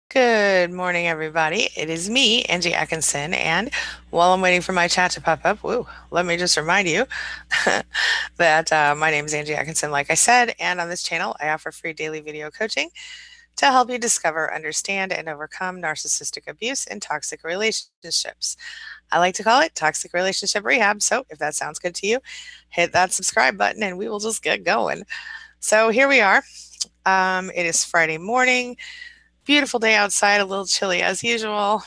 Good morning, everybody. It is me, Angie Atkinson, and while I'm waiting for my chat to pop up, let me just remind you that my name is Angie Atkinson, like I said, and on this channel, I offer free daily video coaching to help you discover, understand, and overcome narcissistic abuse in toxic relationships. I like to call it toxic relationship rehab. So if that sounds good to you, hit that subscribe button and we will just get going. So here we are. It is Friday morning. Beautiful day outside, a little chilly as usual.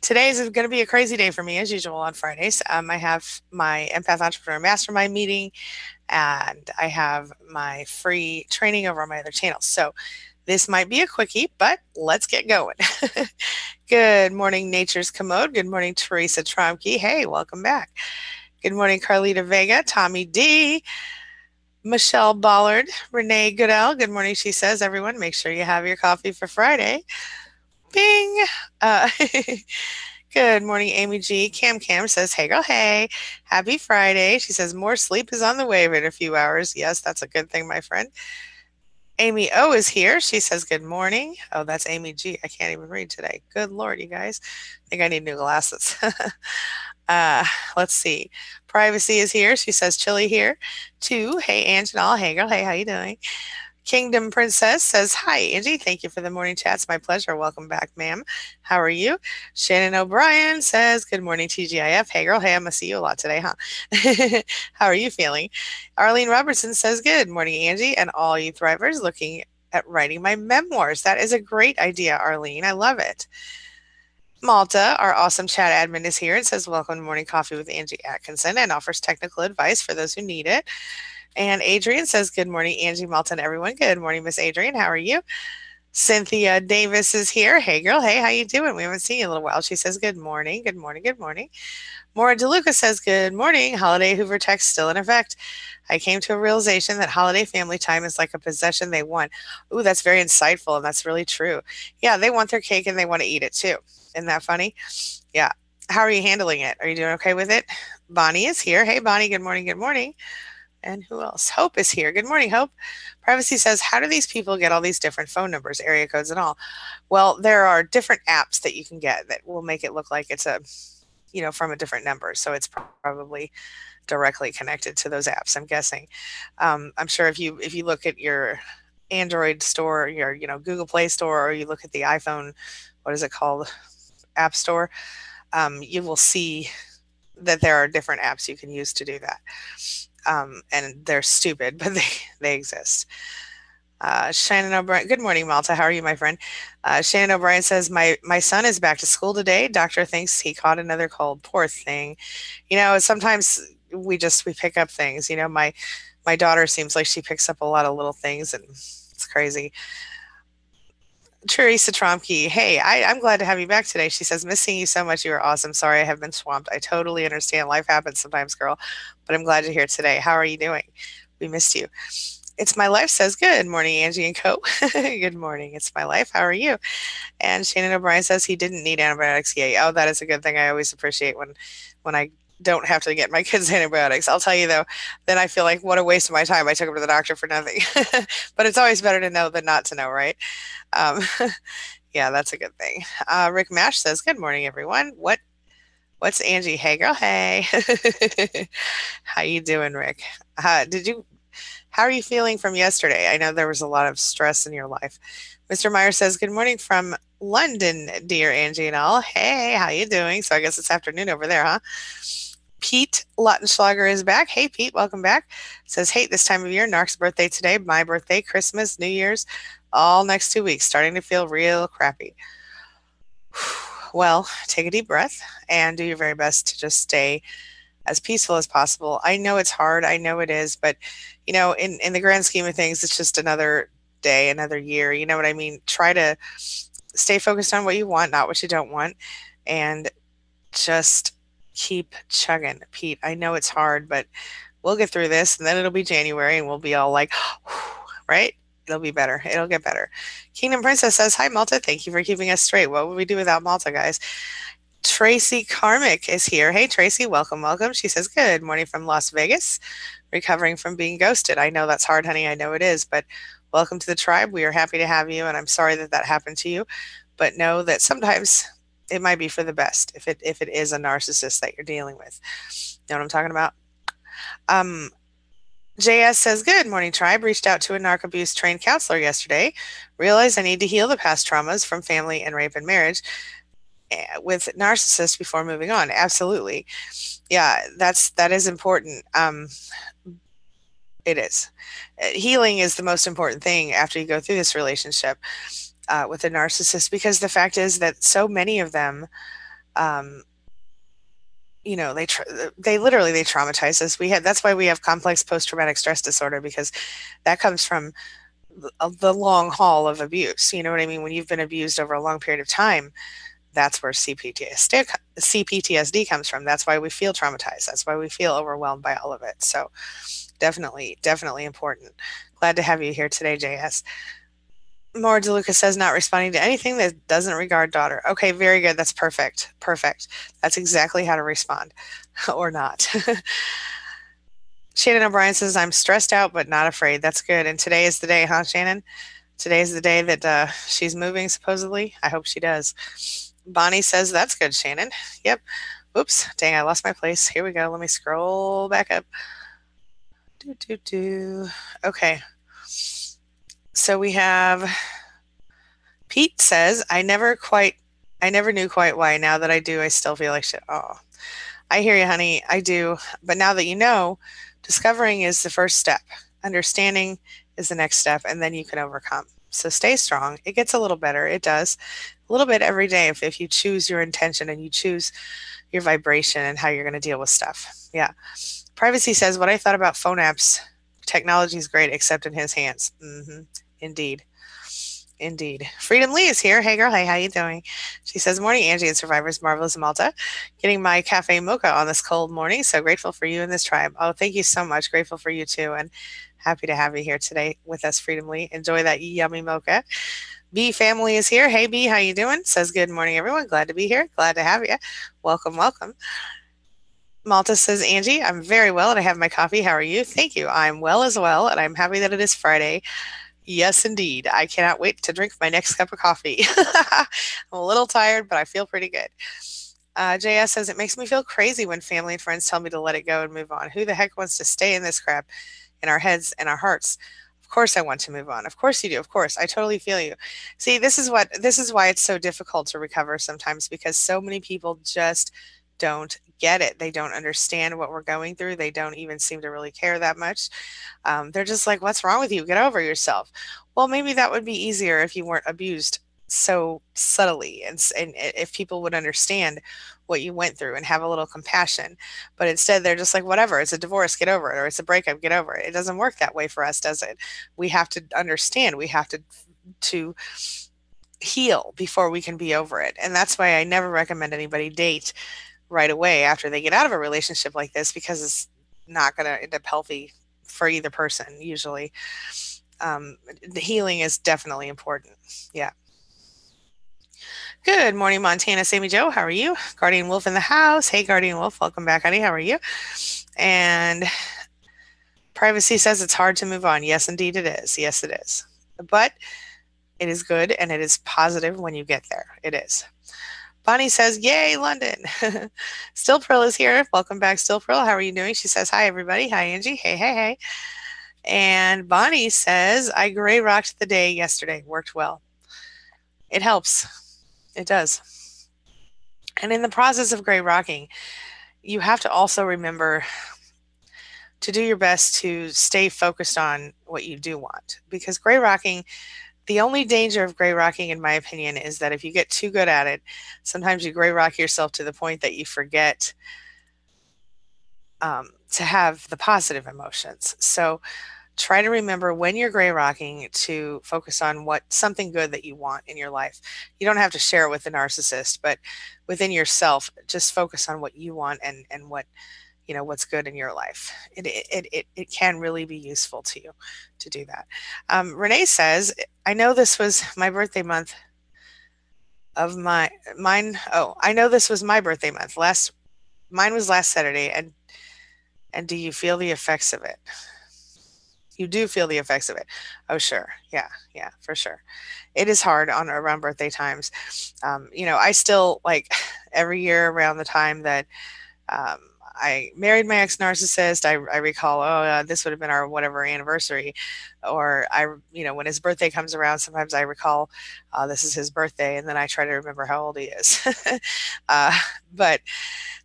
Today's going to be a crazy day for me as usual on Fridays. I have my Empath Entrepreneur Mastermind meeting and I have my free training over on my other channels. So this might be a quickie, but let's get going. Good morning, Nature's Commode. Good morning, Teresa Tromke. Hey, welcome back. Good morning, Carlita Vega, Tommy D, Michelle Ballard, Renee Goodell. Good morning, she says. Everyone, make sure you have your coffee for Friday. Bing. Uh, Good morning, Amy G. Cam says, hey, girl, hey. Happy Friday. She says, more sleep is on the way in a few hours. Yes, that's a good thing, my friend. Amy O is here. She says, good morning. Oh, that's Amy G. I can't even read today. Good Lord, you guys. I think I need new glasses. uh, let's see. Privacy is here. She says, chilly here. Two. Hey, Angela. Hey, girl. Hey, how you doing? Kingdom Princess says, hi, Angie. Thank you for the morning chats. My pleasure. Welcome back, ma'am. How are you? Shannon O'Brien says, good morning, TGIF. Hey, girl. Hey, I'm going to see you a lot today, huh? How are you feeling? Arlene Robertson says, good morning, Angie, and all you thrivers looking at writing my memoirs. That is a great idea, Arlene. I love it. Malta, our awesome chat admin, is here and says, welcome to Morning Coffee with Angie Atkinson and offers technical advice for those who need it. And Adrian says, good morning, Angie, Malta, and everyone. Good morning, Miss Adrian. How are you? Cynthia Davis is here. Hey, girl. Hey, how you doing? We haven't seen you in a little while. She says, good morning. Good morning. Good morning. Maura DeLuca says, good morning. Holiday Hoover text still in effect. I came to a realization that holiday family time is like a possession they want. Ooh, that's very insightful, and that's really true. Yeah, they want their cake and they want to eat it too. Isn't that funny? Yeah. How are you handling it? Are you doing okay with it? Bonnie is here. Hey, Bonnie. Good morning. Good morning. And who else? Hope is here. Good morning, Hope. Privacy says, how do these people get all these different phone numbers, area codes, and all? Well, there are different apps that you can get that will make it look like it's from a different number. So it's probably directly connected to those apps, I'm guessing. I'm sure if you look at your Android store, your Google Play store, or you look at the iPhone, what is it called, App Store, you will see that there are different apps you can use to do that. And they're stupid, but they exist. Shannon O'Brien. Good morning, Malta. How are you, my friend? Shannon O'Brien says, my son is back to school today. Doctor thinks he caught another cold. Poor thing. Sometimes we pick up things. My daughter seems like she picks up a lot of little things, and it's crazy. Teresa Tromke, hey, I'm glad to have you back today. She says, missing you so much. You are awesome. Sorry I have been swamped. I totally understand. Life happens sometimes, girl, but I'm glad you're here today. How are you doing? We missed you. It's My Life says, good morning, Angie and Co. Good morning. It's My Life. How are you? And Shannon O'Brien says he didn't need antibiotics. Yay. Oh, that is a good thing. I always appreciate when I don't have to get my kids antibiotics. I'll tell you though, then I feel like what a waste of my time. I took them to the doctor for nothing. But it's always better to know than not to know, right? Um, yeah, that's a good thing. Rick Mash says, good morning, everyone. What's Angie? Hey, girl. Hey. How you doing, Rick? How are you feeling from yesterday? I know there was a lot of stress in your life. Mr. Meyer says, good morning from London, dear Angie and all. Hey, how you doing? So I guess it's afternoon over there, huh? Pete Lautenschlager is back. Hey, Pete, welcome back. Says, hey, this time of year, Narc's birthday today, my birthday, Christmas, New Year's, all next 2 weeks, starting to feel real crappy. Well, take a deep breath and do your very best to just stay as peaceful as possible. I know it's hard. I know it is, but in the grand scheme of things, it's just another day, another year. You know what I mean? Try to stay focused on what you want, not what you don't want, and just keep chugging, Pete. I know it's hard, but we'll get through this, and then it'll be January, and we'll be all like, right? It'll be better. It'll get better. Kingdom Princess says, hi, Malta. Thank you for keeping us straight. What would we do without Malta, guys? Tracy Karmic is here. Hey, Tracy, welcome, welcome. She says, good morning from Las Vegas, recovering from being ghosted. I know that's hard, honey. I know it is, but welcome to the tribe. We are happy to have you, and I'm sorry that that happened to you, but know that sometimes it might be for the best if it is a narcissist that you're dealing with. You know what I'm talking about? Um, JS says, good morning, tribe. Reached out to a narc abuse trained counselor yesterday. Realized I need to heal the past traumas from family and rape and marriage with narcissists before moving on. Absolutely. Yeah, that is important. It is. Healing is the most important thing after you go through this relationship with a narcissist, because the fact is that so many of them, um, they literally they traumatize us. That's why we have complex post-traumatic stress disorder, because that comes from the long haul of abuse. You know what I mean? When you've been abused over a long period of time, that's where CPTSD comes from. That's why we feel traumatized. That's why we feel overwhelmed by all of it. So definitely, definitely important. Glad to have you here today, JS. Maura DeLuca says, not responding to anything that doesn't regard daughter. Okay, very good. That's perfect. Perfect. That's exactly how to respond or not. Shannon O'Brien says, I'm stressed out but not afraid. That's good. And today is the day, huh, Shannon? Today is the day that she's moving, supposedly. I hope she does. Bonnie says, that's good, Shannon. Yep. Oops. Dang, I lost my place. Here we go. Let me scroll back up. Okay. So we have Pete says, I never knew quite why. Now that I do, I still feel like shit. Oh, I hear you, honey. I do. But now that you know, discovering is the first step. Understanding is the next step, and then you can overcome. So stay strong. It gets a little better. It does. A little bit every day if you choose your intention and you choose your vibration and how you're going to deal with stuff. Yeah. Privacy says, what I thought about phone apps, technology is great, except in his hands. Indeed. Indeed. Freedom Lee is here. Hey girl, hey, how you doing? She says, morning, Angie and Survivors, Marvelous Malta. Getting my cafe mocha on this cold morning. So grateful for you and this tribe. Oh, thank you so much. Grateful for you too. And happy to have you here today with us, Freedom Lee. Enjoy that yummy mocha. B family is here. Hey B, how you doing? Says, good morning, everyone. Glad to be here. Glad to have you. Welcome, welcome. Malta says, Angie, I'm very well and I have my coffee. How are you? Thank you. I'm well as well. And I'm happy that it is Friday. Yes, indeed. I cannot wait to drink my next cup of coffee. I'm a little tired, but I feel pretty good. JS says, it makes me feel crazy when family and friends tell me to let it go and move on. Who the heck wants to stay in this crap in our heads and our hearts? Of course I want to move on. Of course you do. Of course. I totally feel you. See, this is why it's so difficult to recover sometimes, because so many people just don't get it. They don't understand what we're going through. They don't even seem to really care that much. They're just like, what's wrong with you? Get over yourself. Well, maybe that would be easier if you weren't abused so subtly, and if people would understand what you went through and have a little compassion. But instead they're just like, whatever, it's a divorce, get over it, or it's a breakup, get over it. It doesn't work that way for us, does it? We have to understand. We have to heal before we can be over it. And that's why I never recommend anybody date right away after they get out of a relationship like this, because it's not going to end up healthy for either person usually. The healing is definitely important. Yeah. Good morning, Montana. Sammy Joe, how are you? Guardian Wolf in the house. Hey, Guardian Wolf, welcome back, honey. How are you? And Privacy says it's hard to move on. Yes, indeed it is. Yes, it is. But it is good and it is positive when you get there. It is. Bonnie says, yay, London. Still Pearl is here. Welcome back, Still Pearl. How are you doing? She says, hi, everybody. Hi, Angie. Hey, hey, hey. And Bonnie says, I gray rocked the day yesterday. Worked well. It helps. It does. And in the process of gray rocking, you have to also remember to do your best to stay focused on what you do want. Because gray rocking, the only danger of gray rocking, in my opinion, is that if you get too good at it, sometimes you gray rock yourself to the point that you forget to have the positive emotions. So try to remember when you're gray rocking to focus on something good that you want in your life. You don't have to share it with the narcissist, but within yourself, just focus on what you want and what, what's good in your life. It can really be useful to you to do that. Renee says, I know this was my birthday month of mine. Oh, I know this was my birthday month. Mine was last Saturday. And do you feel the effects of it? You do feel the effects of it. Oh, sure. Yeah, yeah, for sure. It is hard on around birthday times. I still like every year around the time that um, I married my ex narcissist. I recall, oh, this would have been our whatever anniversary, or when his birthday comes around, sometimes I recall, this is his birthday, and then I try to remember how old he is. uh, but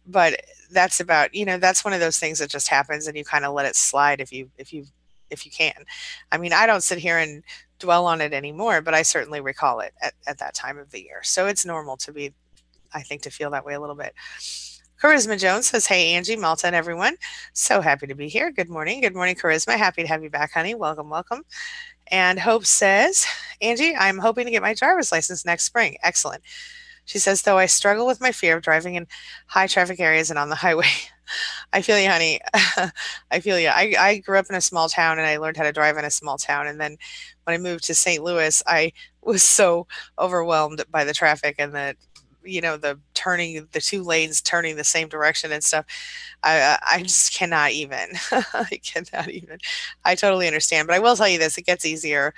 but that's about that's one of those things that just happens, and you kind of let it slide if you can. I mean, I don't sit here and dwell on it anymore, but I certainly recall it at that time of the year. So it's normal to be, I think, to feel that way a little bit. Charisma Jones says, "Hey, Angie, Malta, and everyone. So happy to be here. Good morning. Good morning, Charisma. Happy to have you back, honey. Welcome, welcome." And Hope says, "Angie, I'm hoping to get my driver's license next spring. Excellent." She says, "Though I struggle with my fear of driving in high traffic areas and on the highway." I feel you, honey. I feel you. I grew up in a small town and I learned how to drive in a small town. And then when I moved to St. Louis, I was so overwhelmed by the traffic and the turning, the two lanes turning the same direction and stuff. I just cannot even. I cannot even. I totally understand. But I will tell you this: it gets easier,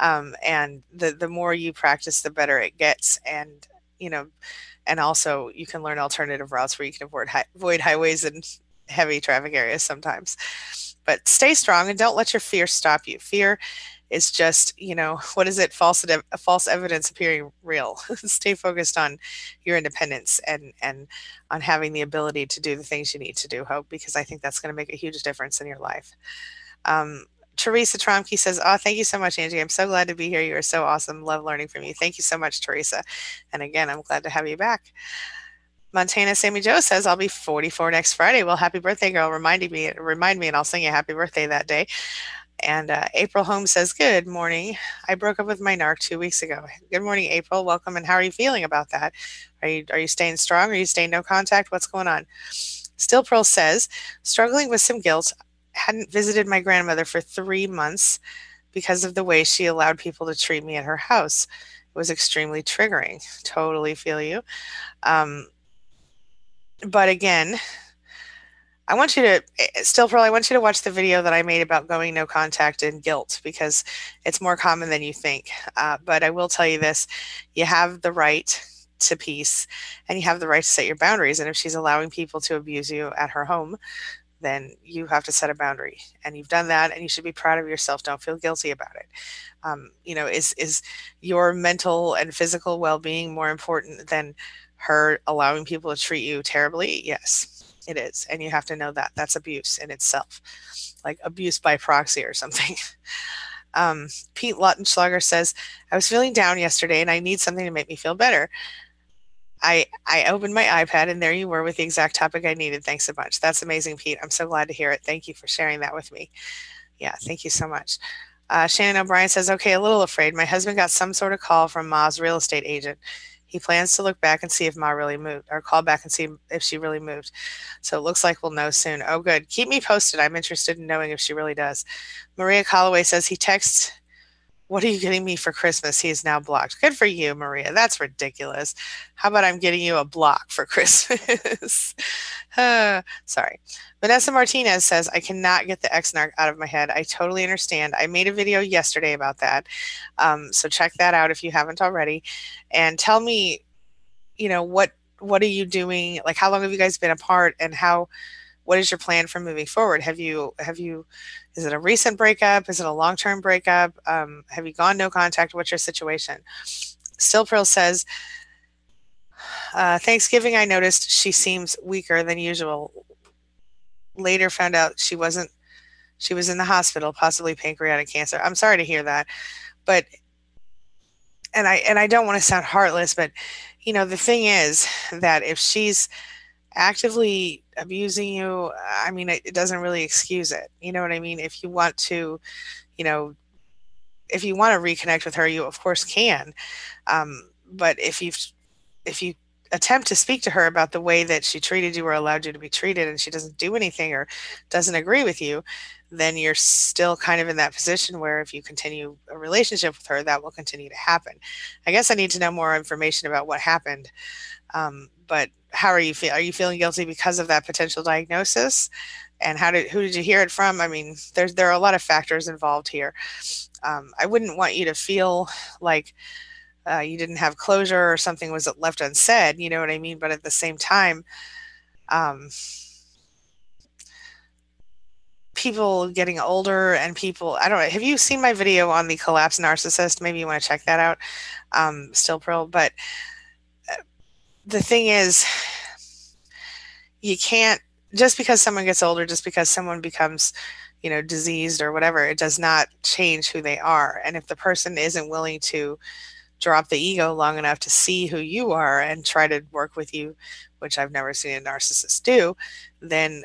and the more you practice, the better it gets. And you know, and also you can learn alternative routes where you can avoid highways and heavy traffic areas sometimes. But stay strong and don't let your fear stop you. Fear is just, what is it? False evidence appearing real. Stay focused on your independence and on having the ability to do the things you need to do, Hope, because I think that's going to make a huge difference in your life. Um, Teresa Tromke says, "Oh, thank you so much, Angie. I'm so glad to be here. You are so awesome. Love learning from you." Thank you so much, Teresa. And again, I'm glad to have you back. Montana Sammy Joe says, "I'll be 44 next Friday." Well, happy birthday, girl. Remind me, and I'll sing you happy birthday that day. And April Holmes says, "Good morning. I broke up with my narc 2 weeks ago." Good morning, April. Welcome. And how are you feeling about that? Are you staying strong? Are you staying no contact? What's going on? Still Pearl says, "Struggling with some guilt. Hadn't visited my grandmother for 3 months because of the way she allowed people to treat me at her house. It was extremely triggering." Totally feel you. Um, but again, I want you to, still Pearl, I want you to watch the video that I made about going no contact and guilt, because it's more common than you think. But I will tell you this: you have the right to peace and you have the right to set your boundaries. And if she's allowing people to abuse you at her home, then you have to set a boundary, and you've done that, and you should be proud of yourself. Don't feel guilty about it. Is your mental and physical well-being more important than her allowing people to treat you terribly? Yes, it is, and you have to know that that's abuse in itself, like abuse by proxy or something. Pete Luttenschlager says, "I was feeling down yesterday and I need something to make me feel better. I opened my iPad and there you were with the exact topic I needed. Thanks a bunch." That's amazing, Pete. I'm so glad to hear it. Thank you for sharing that with me. Yeah, thank you so much. Shannon O'Brien says, "Okay, a little afraid. My husband got some sort of call from Ma's real estate agent. He plans to look back and see if Ma really moved, or call back and see if she really moved. So it looks like we'll know soon." Oh, good. Keep me posted. I'm interested in knowing if she really does. Maria Calloway says, "He texts, 'What are you getting me for Christmas?' He is now blocked." Good for you, Maria. That's ridiculous. How about I'm getting you a block for Christmas? Sorry. Vanessa Martinez says, "I cannot get the ex-narc out of my head. I totally understand. I made a video yesterday about that. So check that out if you haven't already. And tell me, what are you doing? Like, how long have you guys been apart, and what is your plan for moving forward? Is it a recent breakup? Is it a long-term breakup? Have you gone no contact? What's your situation?" Still Pearl says, "Thanksgiving, I noticed she seems weaker than usual. Later found out she wasn't. She was in the hospital, possibly pancreatic cancer." I'm sorry to hear that, but I don't want to sound heartless, but the thing is that if she's actively abusing you, I mean, it doesn't really excuse it. You know what I mean? If you want to, you know, if you want to reconnect with her, you of course can. But if you attempt to speak to her about the way that she treated you or allowed you to be treated, and she doesn't do anything or doesn't agree with you, then you're still kind of in that position where if you continue a relationship with her, that will continue to happen. I guess I need to know more information about what happened. But how are you feeling? Are you feeling guilty because of that potential diagnosis? And who did you hear it from? I mean, there are a lot of factors involved here. I wouldn't want you to feel like you didn't have closure or something was left unsaid. You know what I mean? But at the same time, um, people getting older and people, I don't know. Have you seen my video on the collapsed narcissist? Maybe you want to check that out. Still Pearl. But the thing is, you can't, just because someone gets older, just because someone becomes, diseased or whatever, it does not change who they are. And if the person isn't willing to drop the ego long enough to see who you are and try to work with you, which I've never seen a narcissist do, then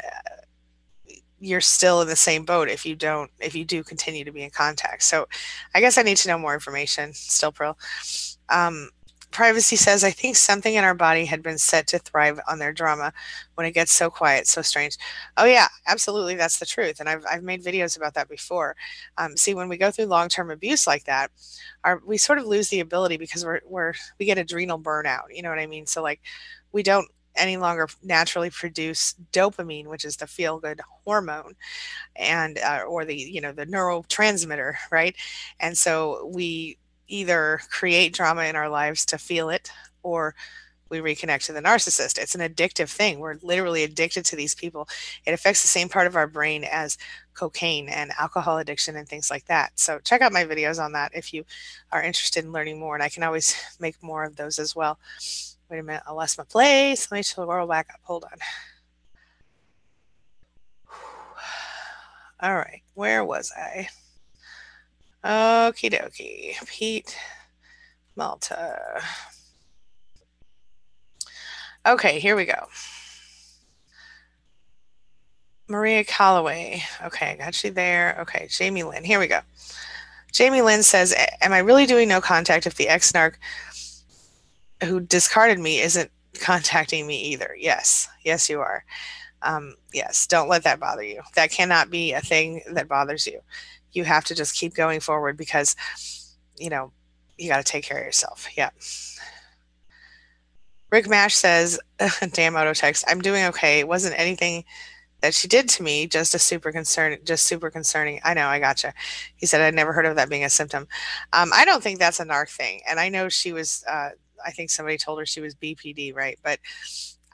you're still in the same boat if you do continue to be in contact. So I guess I need to know more information. Still Pearl. Privacy says, I think something in our body had been set to thrive on their drama. When it gets so quiet, so strange. Oh yeah, absolutely, that's the truth. And I've made videos about that before. See, when we go through long-term abuse like that, we sort of lose the ability because we get adrenal burnout. You know what I mean? So like, we don't any longer naturally produce dopamine, which is the feel-good hormone, and or the neurotransmitter, right? And so we either create drama in our lives to feel it, or we reconnect to the narcissist. It's an addictive thing. We're literally addicted to these people. It affects the same part of our brain as cocaine and alcohol addiction and things like that. So check out my videos on that if you are interested in learning more, and I can always make more of those as well. Wait a minute, I lost my place. Let me scroll back up. Hold on. All right, where was I? Okie dokie. Pete Malta. Okay, here we go. Maria Calloway. Okay, I got you there. Okay, Jamie Lynn. Here we go. Jamie Lynn says, am I really doing no contact if the ex-narc who discarded me isn't contacting me either? Yes. Yes, you are. Yes, don't let that bother you. That cannot be a thing that bothers you. You have to just keep going forward because, you got to take care of yourself. Yeah. Rick Mash says, damn auto text, I'm doing okay. It wasn't anything that she did to me, just super concerning. I know, I gotcha. He said, I'd never heard of that being a symptom. I don't think that's a narc thing. And I know she was, I think somebody told her she was BPD, right? But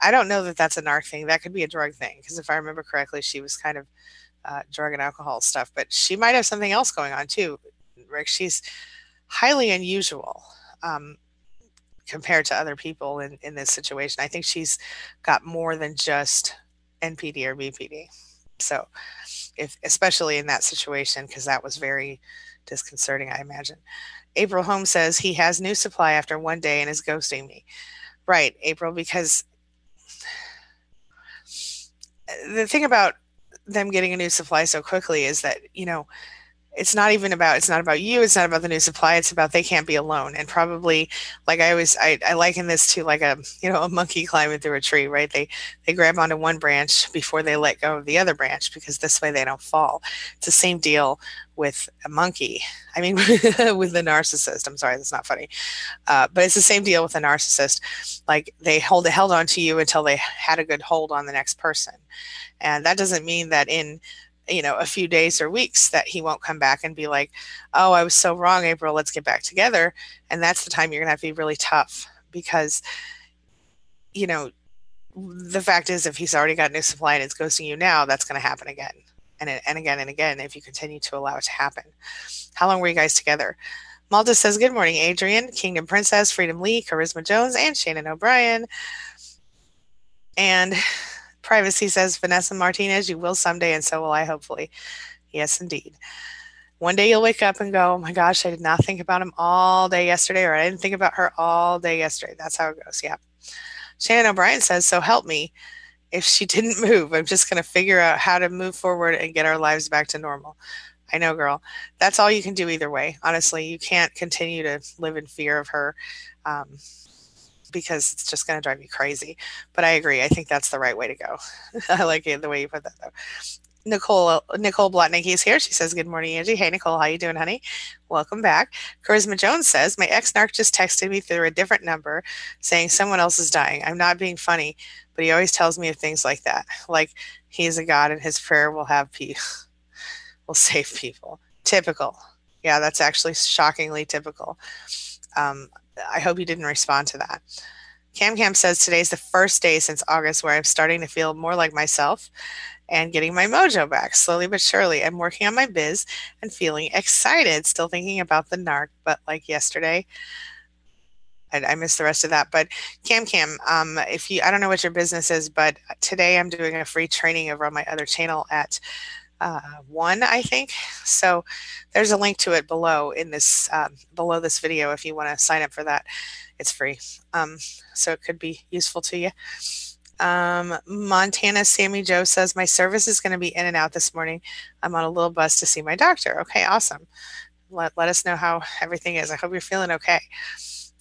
I don't know that that's a narc thing. That could be a drug thing. Because if I remember correctly, she was kind of drug and alcohol stuff. But she might have something else going on too, Rick. She's highly unusual compared to other people in this situation. I think she's got more than just NPD or BPD. So, especially in that situation, because that was very disconcerting, I imagine. April Holmes says he has new supply after one day and is ghosting me. Right, April, because the thing about them getting a new supply so quickly is that, it's not about you. It's not about the new supply. It's about they can't be alone. And probably, like I liken this to like a monkey climbing through a tree, right? They grab onto one branch before they let go of the other branch because this way they don't fall. It's the same deal with a monkey. I mean, with the narcissist. I'm sorry, that's not funny. But it's the same deal with a narcissist. Like they held on to you until they had a good hold on the next person. And that doesn't mean that in a few days or weeks that he won't come back and be like, oh, I was so wrong, April, let's get back together. And that's the time you're going to have to be really tough because, the fact is if he's already got new supply and it's ghosting you now, that's going to happen again. And again and again if you continue to allow it to happen. How long were you guys together? Malta says, good morning, Adrian, Kingdom Princess, Freedom Lee, Charisma Jones, and Shannon O'Brien. And Privacy says, Vanessa Martinez, you will someday, and so will I, hopefully. Yes, indeed. One day you'll wake up and go, oh my gosh, I did not think about him all day yesterday, or I didn't think about her all day yesterday. That's how it goes, yeah. Shannon O'Brien says, so help me. If she didn't move, I'm just going to figure out how to move forward and get our lives back to normal. I know, girl. That's all you can do either way. Honestly, you can't continue to live in fear of her. Because it's just going to drive you crazy. But I agree. I think that's the right way to go. I like it the way you put that, though. Nicole Blotnick is here. She says, good morning, Angie. Hey, Nicole. How you doing, honey? Welcome back. Charisma Jones says, my ex-narc just texted me through a different number saying someone else is dying. I'm not being funny, but he always tells me of things like that. Like he is a God and his prayer will have peace, will save people. Typical. Yeah, that's actually shockingly typical. Um, I hope you didn't respond to that. Cam Cam says today's the first day since August where I'm starting to feel more like myself and getting my mojo back slowly but surely. I'm working on my biz and feeling excited. Still thinking about the narc, but like yesterday, I missed the rest of that. But Cam Cam, if you, I don't know what your business is, but today I'm doing a free training over on my other channel at 1, I think. So there's a link to it below in this below this video if you want to sign up for that. It's free. So it could be useful to you. Montana Sammy Joe says my service is going to be in and out this morning. I'm on a little bus to see my doctor. Okay, awesome. Let us know how everything is. I hope you're feeling okay.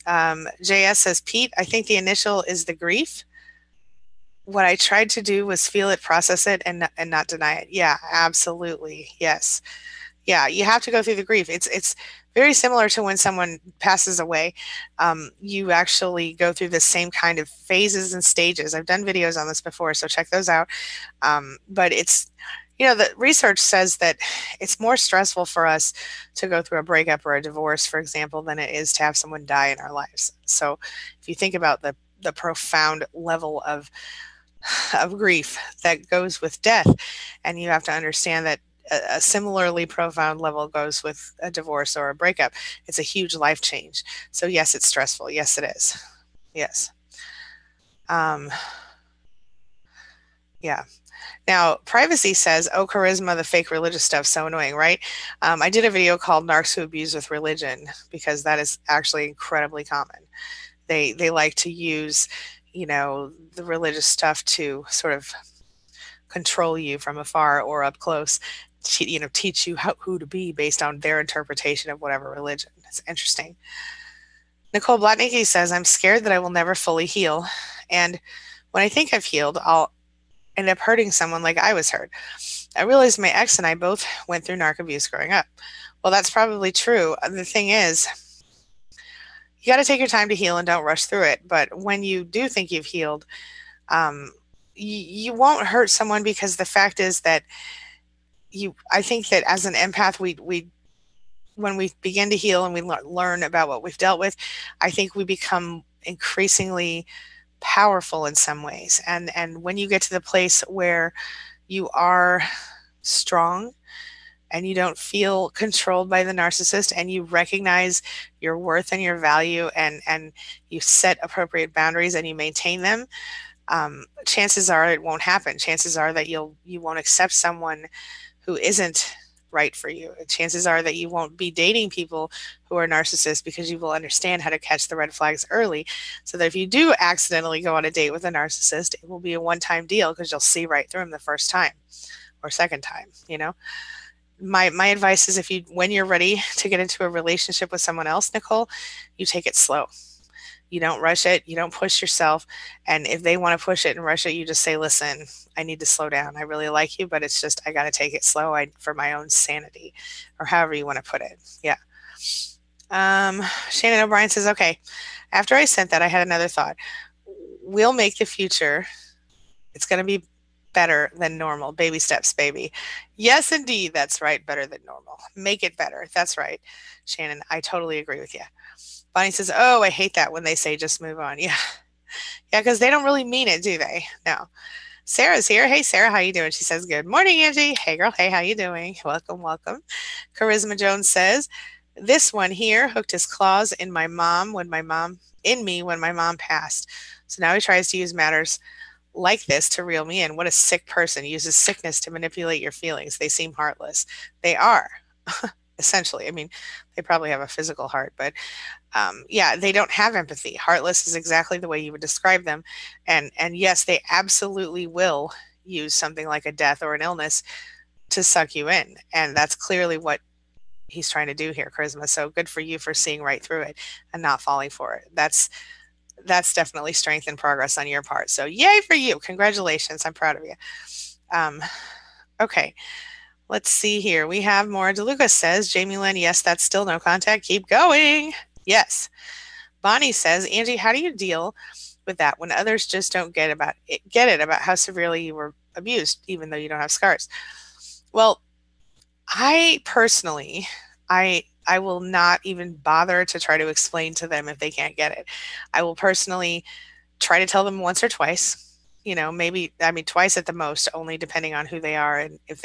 JS says, Pete, I think the initial is the grief. What I tried to do was feel it, process it, and not deny it. Yeah, absolutely. Yes. Yeah, you have to go through the grief. It's very similar to when someone passes away. You actually go through the same kind of phases and stages. I've done videos on this before, so check those out. But it's, you know, the research says that it's more stressful for us to go through a breakup or a divorce, for example, than it is to have someone die in our lives. So if you think about the profound level of grief that goes with death, and you have to understand that a similarly profound level goes with a divorce or a breakup. It's a huge life change. So yes, it's stressful. Yes, it is. Yes. Yeah. Now, Privacy says, oh, charisma, the fake religious stuff, so annoying, right? I did a video called Narcs Who Abuse with Religion because that is actually incredibly common. They like to use, you know, the religious stuff to sort of control you from afar or up close, you know, teach you who to be based on their interpretation of whatever religion. It's interesting. Nicole Blatnicki says, I'm scared that I will never fully heal. And when I think I've healed, I'll end up hurting someone like I was hurt. I realized my ex and I both went through narc abuse growing up. Well, that's probably true. The thing is, you got to take your time to heal and don't rush through it. But when you do think you've healed, you won't hurt someone, because the fact is that I think that as an empath, we when we begin to heal and we learn about what we've dealt with, I think we become increasingly powerful in some ways. And when you get to the place where you are strong and you don't feel controlled by the narcissist, and you recognize your worth and your value, and you set appropriate boundaries and you maintain them, chances are it won't happen. Chances are that you won't accept someone who isn't right for you. Chances are that you won't be dating people who are narcissists, because you will understand how to catch the red flags early, so that if you do accidentally go on a date with a narcissist, it will be a one-time deal, because you'll see right through them the first time or second time. You know, my advice is, when you're ready to get into a relationship with someone else, Nicole, you take it slow. You don't rush it. You don't push yourself. And if they want to push it and rush it, you just say, listen, I need to slow down. I really like you, but it's just, I got to take it slow for my own sanity, or however you want to put it. Yeah. Shannon O'Brien says, okay, after I sent that, I had another thought. We'll make the future. It's going to be better than normal. Baby steps, baby. Yes, indeed. That's right. Better than normal. Make it better. That's right. Shannon, I totally agree with you. Bonnie says, oh, I hate that when they say just move on. Yeah. Yeah, because they don't really mean it, do they? No. Sarah's here. Hey, Sarah, how you doing? She says, good morning, Angie. Hey, girl. Hey, how you doing? Welcome, welcome. Charisma Jones says, this one here hooked his claws in my mom when my mom passed. So now he tries to use matters like this to reel me in. What a sick person. Uses sickness to manipulate your feelings. They seem heartless. They are, essentially. I mean, they probably have a physical heart, but yeah, they don't have empathy. Heartless is exactly the way you would describe them. And yes, they absolutely will use something like a death or an illness to suck you in. And that's clearly what he's trying to do here, Charisma. So good for you for seeing right through it and not falling for it. That's definitely strength and progress on your part. So yay for you. Congratulations. I'm proud of you. Okay. Let's see here. We have more. DeLuca says, Jamie Lynn, yes, that's still no contact. Keep going. Yes. Bonnie says, Angie, how do you deal with that when others just don't get it about how severely you were abused, even though you don't have scars? Well, I personally, I will not even bother to try to explain to them if they can't get it. I will personally try to tell them once or twice, maybe, I mean, twice at the most, only depending on who they are and if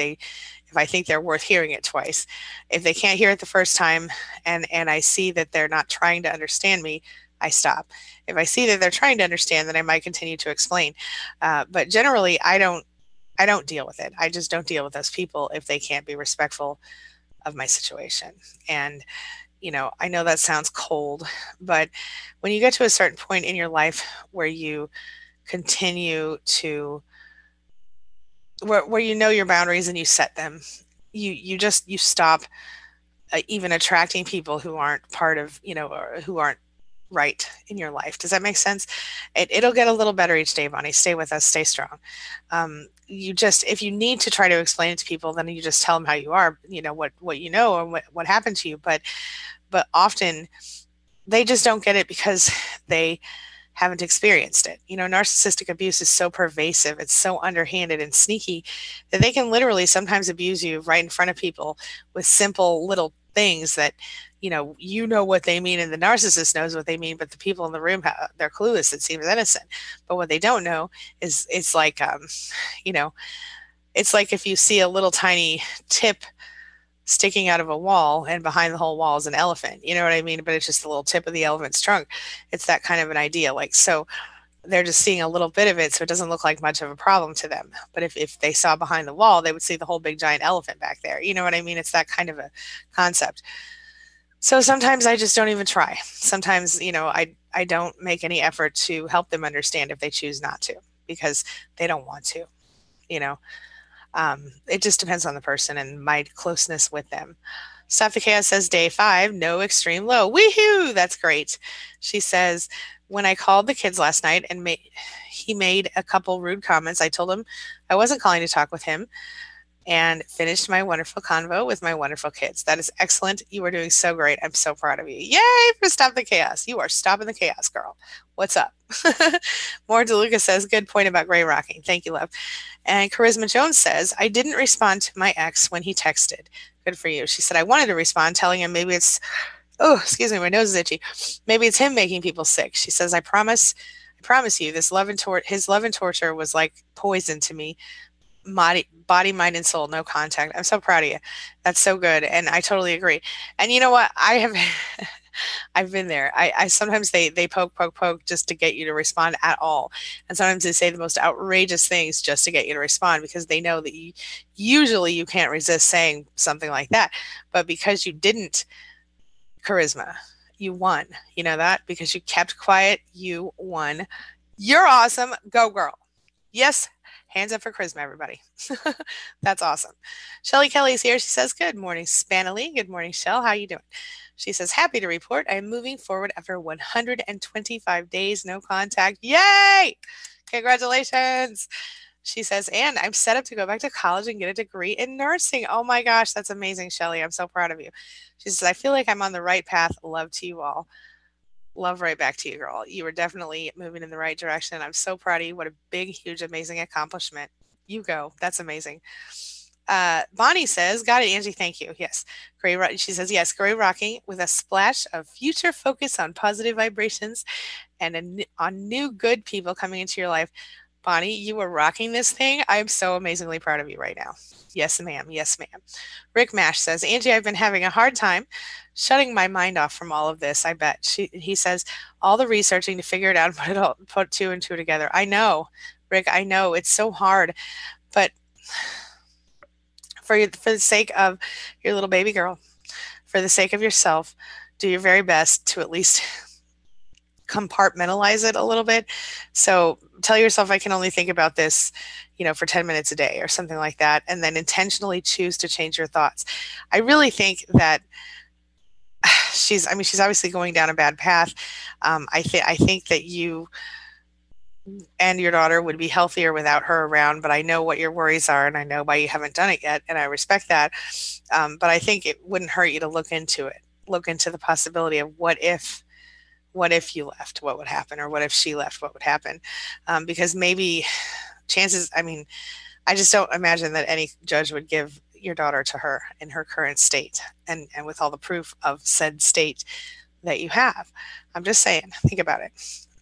I think they're worth hearing it twice. If they can't hear it the first time and I see that they're not trying to understand me, I stop. If I see that they're trying to understand, then I might continue to explain. But generally, I don't deal with it. I just don't deal with those people if they can't be respectful of my situation. And I know that sounds cold, but when you get to a certain point in your life where you continue to where you know your boundaries and you set them, you stop even attracting people who aren't part of, or who aren't right in your life. Does that make sense? It'll get a little better each day, Bonnie. Stay with us, stay strong. You just, if you need to try to explain it to people, then you just tell them how you are, what you know, and what happened to you. But often they just don't get it because they haven't experienced it. Narcissistic abuse is so pervasive, it's so underhanded and sneaky that they can literally sometimes abuse you right in front of people with simple little things that you know what they mean, and the narcissist knows what they mean, but the people in the room, they're clueless. It seems innocent, but what they don't know is it's like you know it's like if you see a little tiny tip sticking out of a wall and behind the whole wall is an elephant. You know what I mean? But it's just the little tip of the elephant's trunk. It's that kind of an idea. Like, so they're just seeing a little bit of it, so it doesn't look like much of a problem to them. But if they saw behind the wall, they would see the whole big giant elephant back there. You know what I mean? It's that kind of a concept. So sometimes I just don't even try. Sometimes, I don't make any effort to help them understand if they choose not to, because they don't want to, you know. It just depends on the person and my closeness with them. Stop the Chaos says day 5, no extreme low. Woohoo! That's great. She says, when I called the kids last night and he made a couple rude comments, I told him I wasn't calling to talk with him and finished my wonderful convo with my wonderful kids. That is excellent. You are doing so great. I'm so proud of you. Yay for Stop the Chaos. You are stopping the chaos, girl. What's up? More DeLuca says, good point about gray rocking. Thank you, love. And Charisma Jones says, I didn't respond to my ex when he texted. Good for you. She said, I wanted to respond, telling him maybe it's, oh, excuse me, my nose is itchy. Maybe it's him making people sick. She says, I promise you, his love and torture was like poison to me. Body, mind, and soul, no contact. I'm so proud of you. That's so good. And I totally agree. And you know what? I've been there. I sometimes they poke just to get you to respond at all. And sometimes they say the most outrageous things just to get you to respond, because they know that usually you can't resist saying something like that. But because you didn't, Charisma, you won. You know that? Because you kept quiet, you won. You're awesome. Go, girl. Yes. Hands up for Charisma, everybody. That's awesome. Shelly Kelly's here. She says, good morning, Spanily. Good morning, Shell. How you doing? She says, happy to report I am moving forward after 125 days, no contact. Yay! Congratulations. She says, and I'm set up to go back to college and get a degree in nursing. Oh my gosh, that's amazing, Shelly. I'm so proud of you. She says, I feel like I'm on the right path. Love to you all. Love right back to you, girl. You were definitely moving in the right direction. I'm so proud of you. What a big, huge, amazing accomplishment. You go. That's amazing. Bonnie says, got it, Angie. Thank you. Yes. She says, yes, gray rocking with a splash of future focus on positive vibrations and on new good people coming into your life. Bonnie, you are rocking this thing. I'm so amazingly proud of you right now. Yes, ma'am. Yes, ma'am. Rick Mash says, Angie, I've been having a hard time shutting my mind off from all of this. I bet. He says, all the researching to figure it out and put two and two together. I know, Rick, I know it's so hard, but for the sake of your little baby girl, for the sake of yourself, do your very best to at least compartmentalize it a little bit. So tell yourself, I can only think about this, for 10 minutes a day or something like that. And then intentionally choose to change your thoughts. I really think that she's obviously going down a bad path. I think that you and your daughter would be healthier without her around, but I know what your worries are and I know why you haven't done it yet. And I respect that. But I think it wouldn't hurt you to look into it, look into the possibility of what if what if you left? What would happen? Or what if she left? What would happen? Because maybe chances, I mean, I just don't imagine that any judge would give your daughter to her in her current state and with all the proof of said state that you have. I'm just saying, think about it.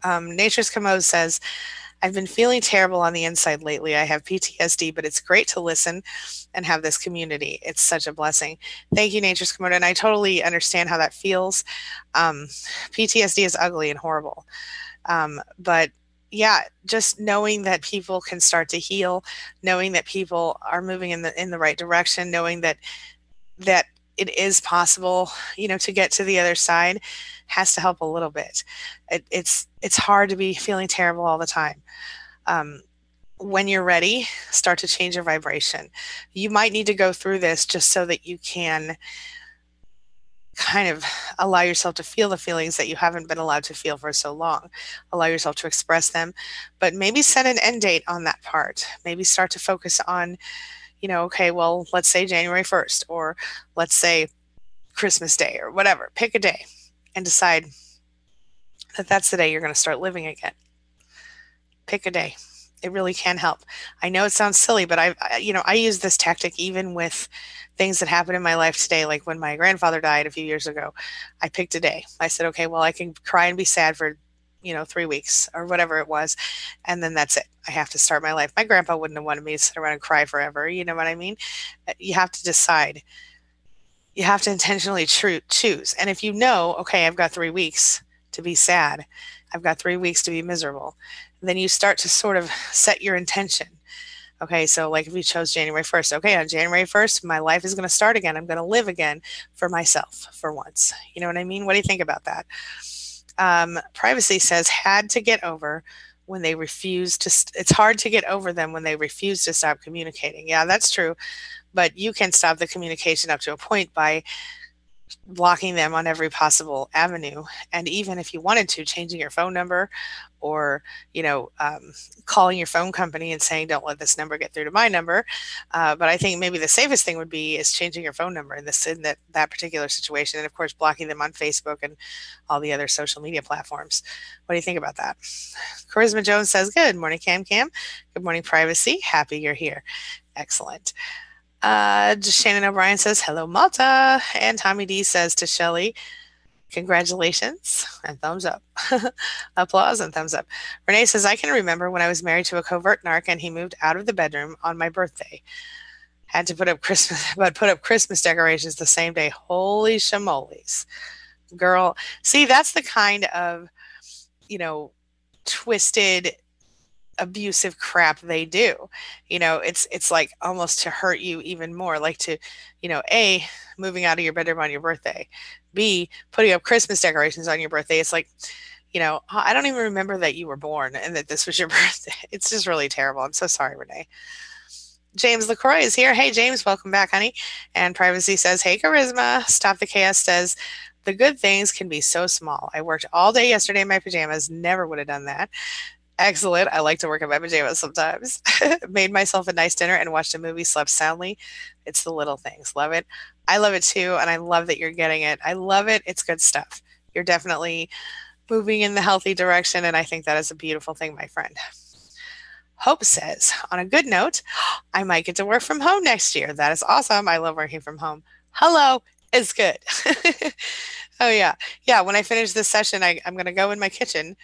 Nature's Commode says, I've been feeling terrible on the inside lately. I have PTSD, but it's great to listen and have this community. It's such a blessing. Thank you, Nature's Commode. And I totally understand how that feels. PTSD is ugly and horrible. But yeah, just knowing that people can start to heal, knowing that people are moving in the right direction, knowing that it is possible, to get to the other side has to help a little bit. It's hard to be feeling terrible all the time. When you're ready, start to change your vibration. You might need to go through this just so that you can kind of allow yourself to feel the feelings that you haven't been allowed to feel for so long. Allow yourself to express them, but maybe set an end date on that part. Maybe start to focus on, okay, well, let's say January 1st, or let's say Christmas Day, or whatever. Pick a day and decide that that's the day you're going to start living again. Pick a day. It really can help. I know it sounds silly, but I use this tactic even with things that happen in my life today. Like when my grandfather died a few years ago, I picked a day. I said, okay, well, I can cry and be sad for 3 weeks or whatever it was. And then that's it. I have to start my life. My grandpa wouldn't have wanted me to sit around and cry forever. You know what I mean? You have to decide. You have to intentionally choose. And if okay, I've got 3 weeks to be sad, I've got 3 weeks to be miserable, then you start to sort of set your intention. Okay, so like if you chose January 1st, okay, on January 1st, my life is going to start again. I'm going to live again for myself for once. You know what I mean? What do you think about that? Privacy says, had to get over when they refuse to, it's hard to get over them when they refuse to stop communicating. Yeah, that's true. But you can stop the communication up to a point by blocking them on every possible avenue. And even if you wanted to, changing your phone number or, calling your phone company and saying, don't let this number get through to my number. But I think maybe the safest thing would be is changing your phone number in that particular situation. And of course, blocking them on Facebook and all the other social media platforms. What do you think about that? Charisma Jones says, good morning, Cam Cam. Good morning, Privacy. Happy you're here. Excellent. Shannon O'Brien says, hello, Malta. And Tommy D says to Shelly, congratulations and thumbs up. Applause and thumbs up. Renee says, I can remember when I was married to a covert narc and he moved out of the bedroom on my birthday. Had to put up Christmas decorations the same day. Holy shamoles. Girl, see, that's the kind of, twisted abusive crap they do. It's like almost to hurt you even more, like to, A, moving out of your bedroom on your birthday, B, putting up Christmas decorations on your birthday. It's like, I don't even remember that you were born and that this was your birthday. It's just really terrible. I'm so sorry, Renee. James LaCroix is here. Hey, James, welcome back, honey. And Privacy says, hey, Charisma. Stop the Chaos says, the good things can be so small. I worked all day yesterday in my pajamas. Never would have done that. Excellent. I like to work in my pajamas sometimes. Made myself a nice dinner and watched a movie, slept soundly. It's the little things. Love it. I love it too. And I love that you're getting it. I love it. It's good stuff. You're definitely moving in the healthy direction. And I think that is a beautiful thing, my friend. Hope says, on a good note, I might get to work from home next year. That is awesome. I love working from home. Hello. It's good. Oh, yeah. Yeah. When I finish this session, I'm going to go in my kitchen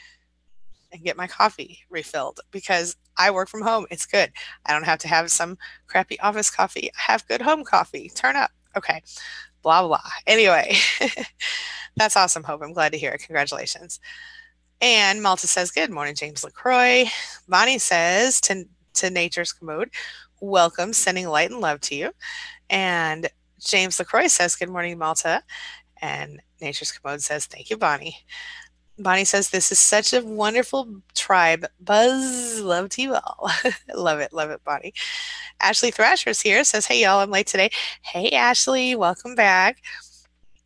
and get my coffee refilled because I work from home. It's good. I don't have to have some crappy office coffee. I have good home coffee. Turn up. Okay. Blah, blah. Anyway, that's awesome, Hope. I'm glad to hear it. Congratulations. And Malta says, good morning, James LaCroix. Bonnie says to Nature's Commode, welcome, sending light and love to you. And James LaCroix says, good morning, Malta. And Nature's Commode says, thank you, Bonnie. Bonnie says, this is such a wonderful tribe. Buzz, love to you all. Love it, Bonnie. Ashley Thrasher's here, says, hey, y'all, I'm late today. Hey, Ashley, welcome back.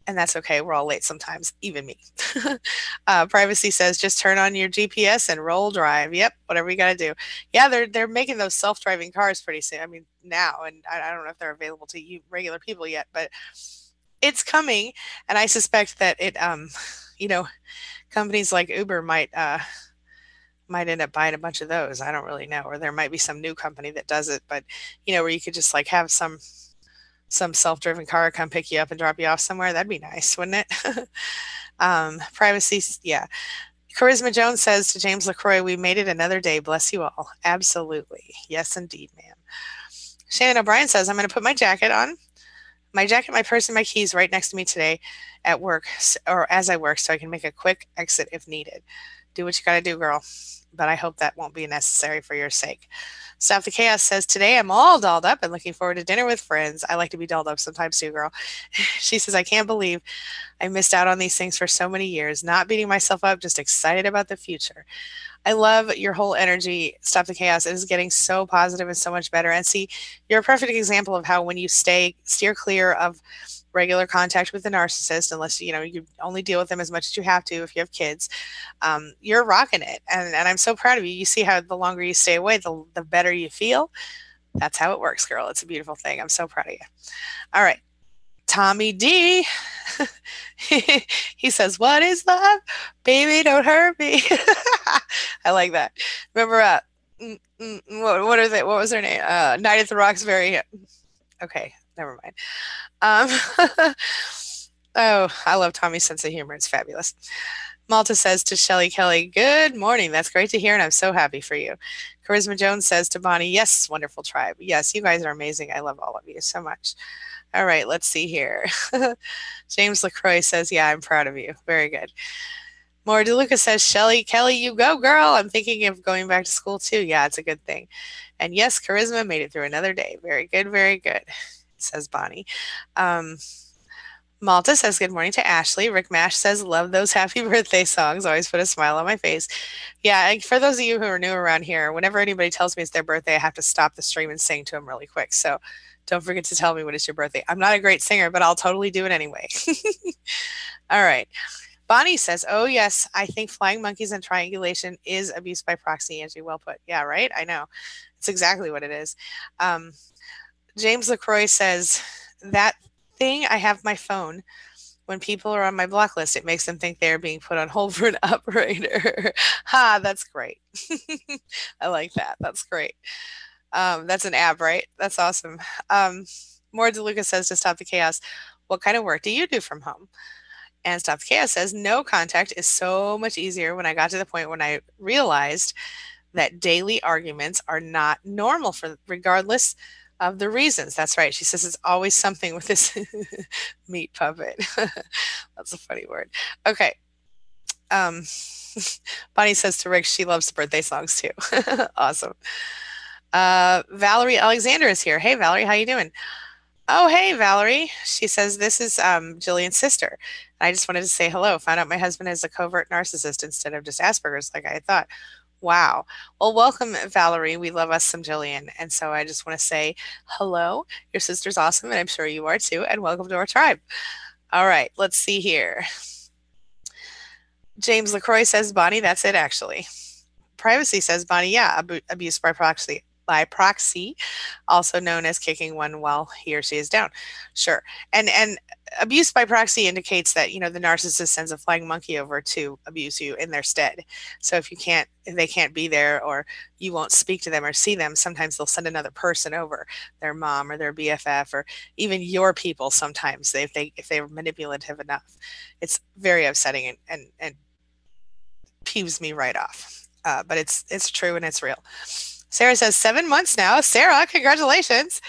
And that's okay. We're all late sometimes, even me. Privacy says, just turn on your GPS and roll drive. Yep, whatever you got to do. Yeah, they're making those self-driving cars pretty soon. I mean, now, and I don't know if they're available to you regular people yet, but it's coming. And I suspect that it companies like Uber might end up buying a bunch of those. I don't really know. Or there might be some new company that does it, but where you could just like have some self-driven car come pick you up and drop you off somewhere. That'd be nice, wouldn't it? Privacy, yeah. Charisma Jones says to James LaCroix, we made it another day. Bless you all. Absolutely. Yes, indeed, ma'am. Shannon O'Brien says, I'm going to put my jacket on, my purse, and my keys right next to me today at work or as I work so I can make a quick exit if needed. Do what you got to do, girl. But I hope that won't be necessary for your sake. Stop the Chaos says, today I'm all dolled up and looking forward to dinner with friends. I like to be dolled up sometimes too, girl. She says, I can't believe I missed out on these things for so many years, not beating myself up, just excited about the future. I love your whole energy. Stop the Chaos. It is getting so positive and so much better. And see, you're a perfect example of how when you steer clear of regular contact with the narcissist, unless you only deal with them as much as you have to if you have kids, you're rocking it. And I'm so proud of you. You see how the longer you stay away, the better you feel. That's how it works, girl. It's a beautiful thing. I'm so proud of you. All right. Tommy D. He says, what is love? Baby, don't hurt me. I like that. Remember, what are they? What was their name? Night at the Roxbury. Okay, never mind. Oh, I love Tommy's sense of humor. It's fabulous. Malta says to Shelly Kelly, good morning. That's great to hear, and I'm so happy for you. Charisma Jones says to Bonnie, yes, wonderful tribe. Yes, you guys are amazing. I love all of you so much. All right, let's see here. James LaCroix says, yeah, I'm proud of you. Very good. Maura DeLuca says, Shelly Kelly, you go, girl. I'm thinking of going back to school too. Yeah, it's a good thing. And yes, Charisma made it through another day. Very good, very good, says Bonnie. Malta says, good morning to Ashley. Rick Mash says, love those happy birthday songs. Always put a smile on my face. Yeah, for those of you who are new around here, whenever anybody tells me it's their birthday, I have to stop the stream and sing to them really quick. So don't forget to tell me when it's your birthday. I'm not a great singer, but I'll totally do it anyway. All right. Bonnie says, oh, yes, I think flying monkeys and triangulation is abuse by proxy, Angie. Well put. Yeah, right? I know. It's exactly what it is. James LaCroix says, that thing, I have my phone. When people are on my block list, it makes them think they're being put on hold for an operator. Ha, that's great. I like that. That's great. That's an app, right? That's awesome. Maura DeLuca says to Stop the Chaos, what kind of work do you do from home? And Stop the Chaos says, no contact is so much easier when I got to the point when I realized that daily arguments are not normal regardless of the reasons. That's right. She says it's always something with this meat puppet. That's a funny word. Okay. Bonnie says to Rick she loves birthday songs too. Awesome. Valerie Alexander is here. Hey, Valerie, how you doing? Oh, hey, Valerie. She says, this is Jillian's sister. I just wanted to say hello. Found out my husband is a covert narcissist instead of just Asperger's like I thought. Wow. Well, welcome, Valerie. We love us some Jillian. And so I just want to say hello. Your sister's awesome, and I'm sure you are too. And welcome to our tribe. All right, let's see here. James LaCroix says, Bonnie, that's it, actually. Privacy says, Bonnie, yeah, abuse by proxy, also known as kicking one while he or she is down. Sure. And abuse by proxy indicates that, the narcissist sends a flying monkey over to abuse you in their stead. So if they can't be there, or you won't speak to them or see them, sometimes they'll send another person over, their mom or their BFF, or even your people sometimes, if they're manipulative enough. It's very upsetting and peeves me right off. But it's true and it's real. Sarah says 7 months now. Sarah, congratulations.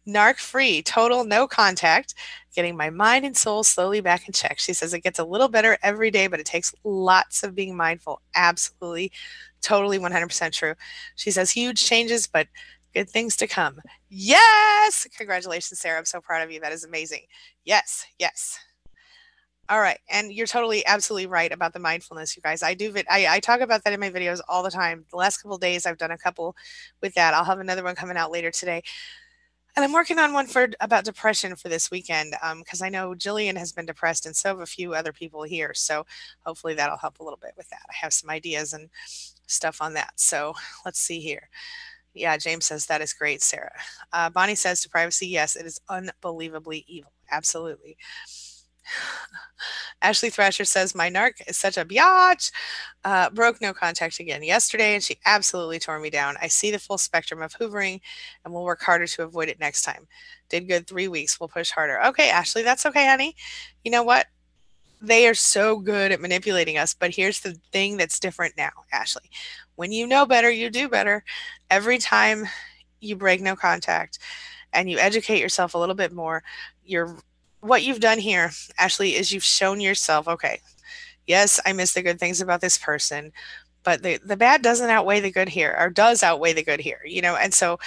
Narc free, total no contact, getting my mind and soul slowly back in check. She says it gets a little better every day, but it takes lots of being mindful. Absolutely, totally 100% true. She says huge changes, but good things to come. Yes! Congratulations, Sarah. I'm so proud of you. That is amazing. Yes, yes. All right. And you're totally, absolutely right about the mindfulness, you guys. I talk about that in my videos all the time. The last couple of days, I've done a couple with that. I'll have another one coming out later today. And I'm working on one about depression for this weekend, because I know Jillian has been depressed and so have a few other people here. So hopefully that'll help a little bit with that. I have some ideas and stuff on that. So let's see here. Yeah, James says that is great, Sarah. Bonnie says to privacy, yes, it is unbelievably evil. Absolutely. Ashley Thrasher says, my narc is such a biatch. Broke no contact again yesterday, and she absolutely tore me down. I see the full spectrum of hoovering, and we'll work harder to avoid it next time. Did good 3 weeks. We'll push harder. Okay, Ashley, that's okay, honey. You know what? They are so good at manipulating us, but here's the thing that's different now, Ashley. When you know better, you do better. Every time you break no contact and you educate yourself a little bit more, you're what you've done here, Ashley, is you've shown yourself, okay, yes, I miss the good things about this person, but the bad doesn't outweigh the good here, or does outweigh the good here, and so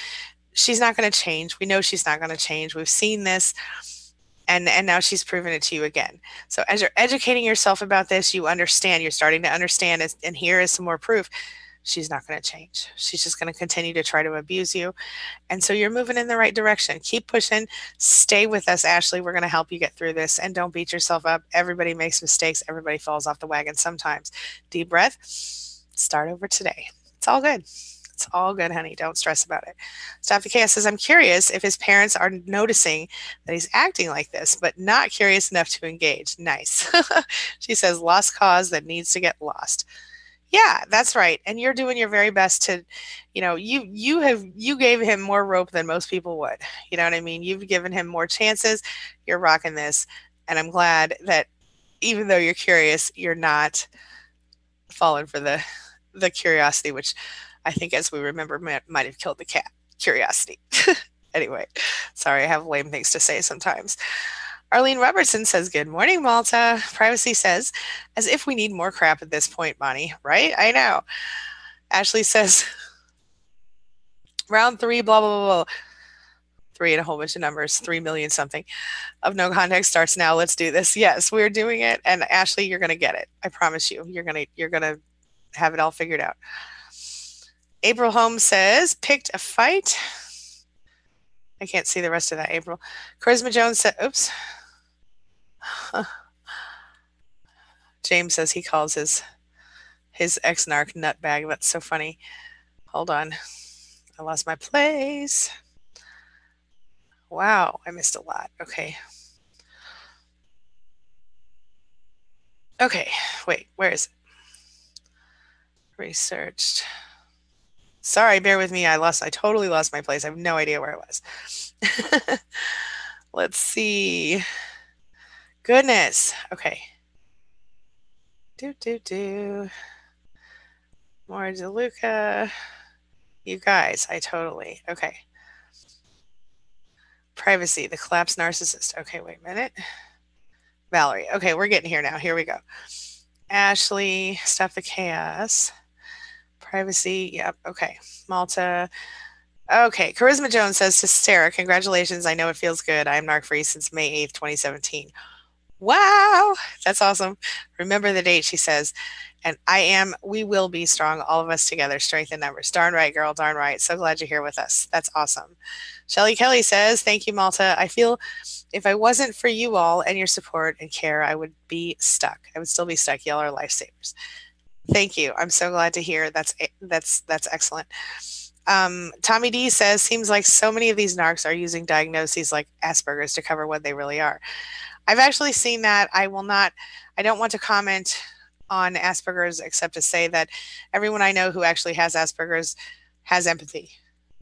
she's not going to change. We know she's not going to change. We've seen this, and now she's proven it to you again. So as you're educating yourself about this, you understand. You're starting to understand, and here is some more proof. She's not going to change. She's just going to continue to try to abuse you. And so you're moving in the right direction. Keep pushing. Stay with us, Ashley. We're going to help you get through this. And don't beat yourself up. Everybody makes mistakes. Everybody falls off the wagon sometimes. Deep breath. Start over today. It's all good. It's all good, honey. Don't stress about it. Stop the Chaos says, I'm curious if his parents are noticing that he's acting like this, but not curious enough to engage. Nice. She says, lost cause that needs to get lost. Yeah, that's right. And you're doing your very best to, you gave him more rope than most people would. You know what I mean? You've given him more chances. You're rocking this. And I'm glad that even though you're curious, you're not falling for the curiosity, which I think, as we remember, might have killed the cat. Curiosity. Anyway, sorry, I have lame things to say sometimes. Arlene Robertson says, good morning, Malta. Privacy says, as if we need more crap at this point, Bonnie, right? I know. Ashley says, round 3, blah, blah, blah, blah. 3 and a whole bunch of numbers, 3 million something of no context starts now. Let's do this. Yes, we're doing it. And Ashley, you're going to get it. I promise you, you're going to have it all figured out. April Holmes says, picked a fight. I can't see the rest of that, April. Charisma Jones said, oops. James says he calls his ex-narc nutbag. That's so funny. Hold on. I lost my place. Wow, I missed a lot. Okay. Okay, wait, where is it? Researched. Sorry, bear with me. I totally lost my place. I have no idea where it was. Let's see. Goodness. Okay. More DeLuca. You guys, okay. Privacy, the collapsed narcissist. Okay, wait a minute. Valerie. Okay, we're getting here now. Here we go. Ashley, Stop the Chaos. Privacy, yep, okay. Malta. Okay, Charisma Jones says to Sarah, congratulations, I know it feels good. I am narc-free since May 8th, 2017. Wow, that's awesome. Remember the date, she says. And we will be strong, all of us together, strength in numbers. Darn right, girl, darn right. So glad you're here with us. That's awesome. Shelly Kelly says, thank you, Malta. I feel if I wasn't for you all and your support and care, I would be stuck. I would still be stuck. Y'all are lifesavers. Thank you. I'm so glad to hear. That's excellent. Tommy D says, seems like so many of these narcs are using diagnoses like Asperger's to cover what they really are. I've actually seen that. I don't want to comment on Asperger's except to say that everyone I know who actually has Asperger's has empathy.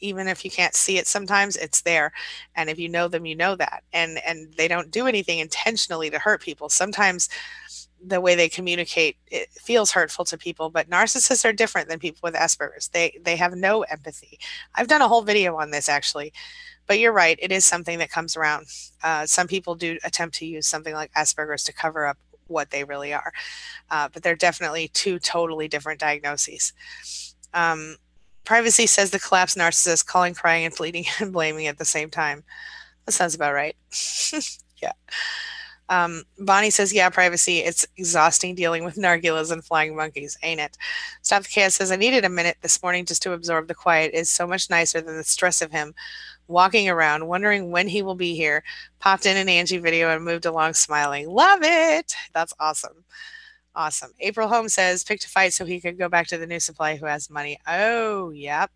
Even if you can't see it sometimes, it's there. And if you know them, you know that. And they don't do anything intentionally to hurt people. Sometimes the way they communicate, it feels hurtful to people, but narcissists are different than people with Asperger's. They have no empathy. I've done a whole video on this actually, but you're right. It is something that comes around. Some people do attempt to use something like Asperger's to cover up what they really are. But they're definitely two totally different diagnoses. Privacy says the collapsed narcissist, calling, crying, and pleading and blaming at the same time. That sounds about right. Yeah. Bonnie says, yeah, Privacy, it's exhausting dealing with nargulas and flying monkeys, ain't it? Stop the Chaos says, I needed a minute this morning just to absorb the quiet. It's so much nicer than the stress of him walking around, wondering when he will be here. Popped in an Angie video and moved along smiling. Love it. That's awesome. Awesome. April Holmes says, picked a fight so he could go back to the new supply who has money. Oh, yep.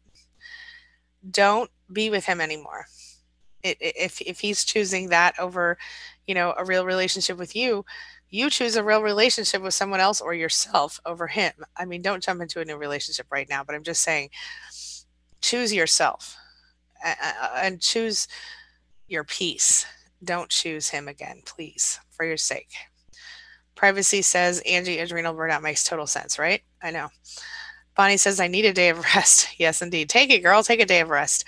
Don't be with him anymore. If he's choosing that over a real relationship with you, you choose a real relationship with someone else or yourself over him. I mean, don't jump into a new relationship right now, but I'm just saying, choose yourself and choose your peace. Don't choose him again, please, for your sake. Privacy says, Angie, adrenal burnout makes total sense, right? I know. Bonnie says, I need a day of rest. Yes, indeed. Take it, girl. Take a day of rest.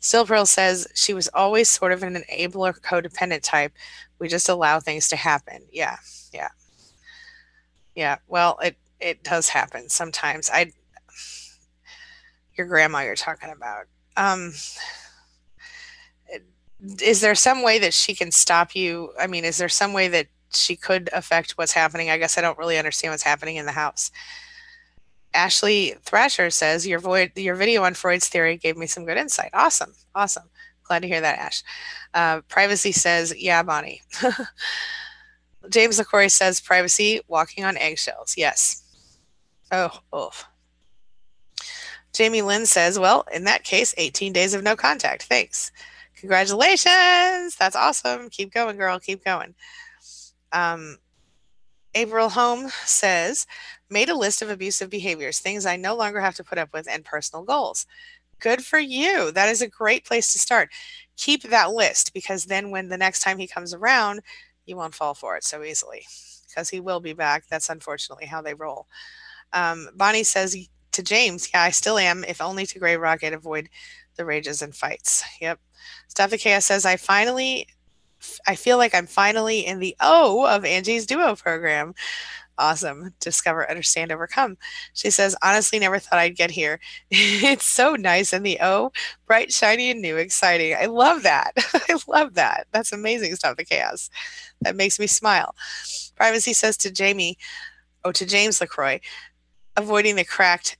Still Pearl says, she was always sort of an enabler codependent type. We just allow things to happen. Yeah, yeah, yeah. Well, it does happen sometimes. Your grandma you're talking about. Um, is there some way that she can stop you? I mean, is there some way that she could affect what's happening? I guess I don't really understand what's happening in the house. Ashley Thrasher says, your video on Freud's theory gave me some good insight. Awesome. Awesome. Glad to hear that, Ash. Privacy says, yeah, Bonnie. James LaCroix says, privacy, walking on eggshells. Yes. Oh, oh. Jamie Lynn says, well, in that case, 18 days of no contact. Thanks. Congratulations. That's awesome. Keep going, girl. Keep going. April Home says, made a list of abusive behaviors, things I no longer have to put up with, and personal goals. Good for you. That is a great place to start. Keep that list, because then when the next time he comes around, you won't fall for it so easily, because he will be back. That's unfortunately how they roll. Bonnie says to James, yeah, I still am, if only to Grey Rock and avoid the rages and fights. Yep. Stop the Chaos says, I feel like I'm finally in the O of Angie's Duo program. Awesome. Discover, understand, overcome. She says, honestly, never thought I'd get here. It's so nice in the O, bright, shiny, and new, exciting. I love that. I love that. That's amazing. Stop the Chaos. That makes me smile. Privacy says to James LaCroix, avoiding the cracked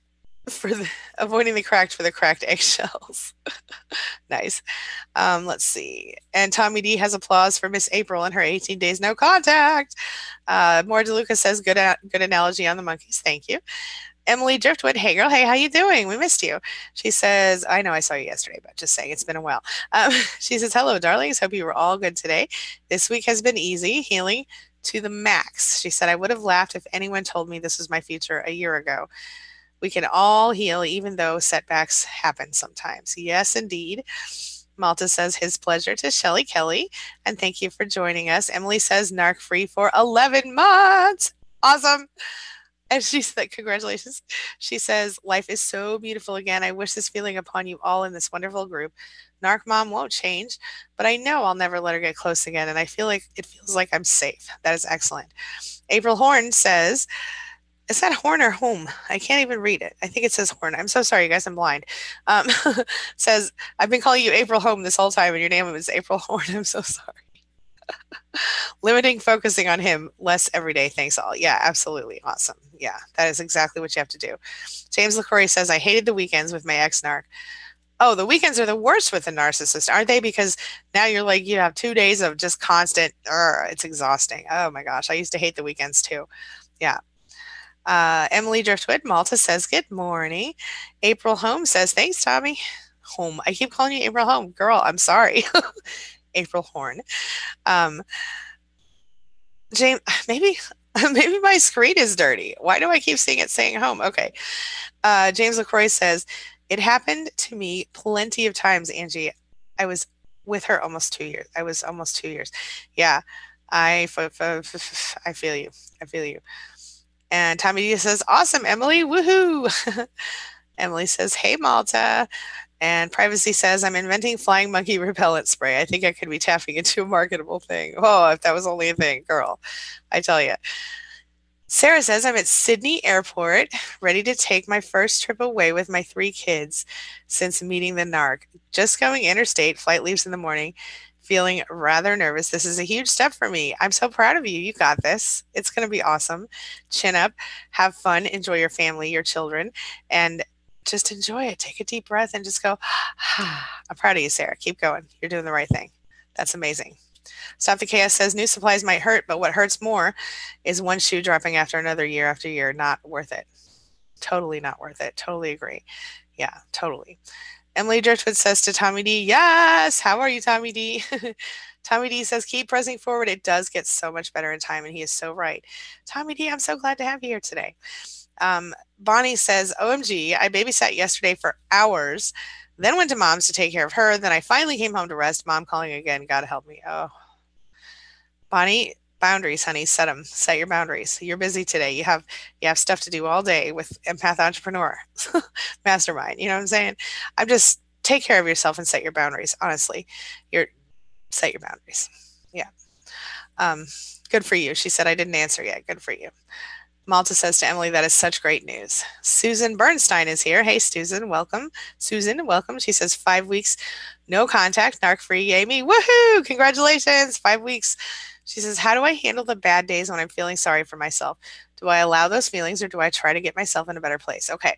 for the cracked eggshells. Nice. Let's see. And Tommy D has applause for Miss April and her 18 days no contact. More DeLuca says, good analogy on the monkeys. Thank you. Emily Driftwood, hey girl, hey, how you doing? We missed you. She says, I know I saw you yesterday, but just saying it's been a while. She says, hello, darlings. Hope you were all good today. This week has been easy, healing to the max. She said, I would have laughed if anyone told me this was my future a year ago. We can all heal, even though setbacks happen sometimes. Yes, indeed. Malta says, his pleasure to Shelly Kelly, and thank you for joining us. Emily says, narc free for 11 months. Awesome. And she said, congratulations. She says, life is so beautiful again. I wish this feeling upon you all in this wonderful group. Narc mom won't change, but I know I'll never let her get close again. And I feel like it feels like I'm safe. That is excellent. April Horn says, is that Horn or Home? I can't even read it. I think it says Horn. I'm so sorry, you guys. I'm blind. Says, I've been calling you April Home this whole time, and your name was April Horn. I'm so sorry. Limiting, focusing on him, less every day. Thanks all. Yeah, absolutely. Awesome. Yeah, that is exactly what you have to do. James LaCroix says, I hated the weekends with my ex-narc. Oh, the weekends are the worst with a narcissist, aren't they? Because now you're like, you have 2 days of just constant, it's exhausting. Oh my gosh. I used to hate the weekends too. Yeah. Emily Driftwood, Malta says, good morning. April Home says, thanks, Tommy. Home. I keep calling you April Home. Girl, I'm sorry. April Horn. James, maybe my screen is dirty. Why do I keep seeing it saying home? Okay. James LaCroix says, it happened to me plenty of times, Angie. I was with her almost 2 years. I was almost 2 years. Yeah. I feel you. I feel you. And Tommy D says, awesome, Emily. Woohoo. Emily says, hey, Malta. And Privacy says, I'm inventing flying monkey repellent spray. I think I could be tapping into a marketable thing. Oh, if that was only a thing, girl. I tell you. Sarah says, I'm at Sydney Airport, ready to take my first trip away with my 3 kids since meeting the narc. Just going interstate, flight leaves in the morning, feeling rather nervous. This is a huge step for me. I'm so proud of you. You got this. It's going to be awesome. Chin up, have fun, enjoy your family, your children, and just enjoy it. Take a deep breath and just go, I'm proud of you, Sarah. Keep going. You're doing the right thing. That's amazing. Stop the Chaos says, new supplies might hurt, but what hurts more is one shoe dropping after another year after year. Not worth it. Totally not worth it. Totally agree. Yeah, totally. Emily Driftwood says to Tommy D, yes. How are you, Tommy D? Tommy D says, keep pressing forward. It does get so much better in time, and he is so right. Tommy D, I'm so glad to have you here today. Bonnie says, OMG, I babysat yesterday for hours, then went to mom's to take care of her. Then I finally came home to rest. Mom calling again. God help me. Oh, Bonnie, boundaries, honey. Set them. Set your boundaries. You're busy today. You have stuff to do all day with Empath Entrepreneur Mastermind. You know what I'm saying? I'm just take care of yourself and set your boundaries. Honestly, set your boundaries. Yeah. Good for you. She said I didn't answer yet. Good for you. Malta says to Emily, that is such great news. Susan Bernstein is here. Hey, Susan, welcome. Susan, welcome. She says 5 weeks, no contact, narc free. Yay me. Woohoo! Congratulations. 5 weeks. She says, how do I handle the bad days when I'm feeling sorry for myself? Do I allow those feelings or do I try to get myself in a better place? Okay.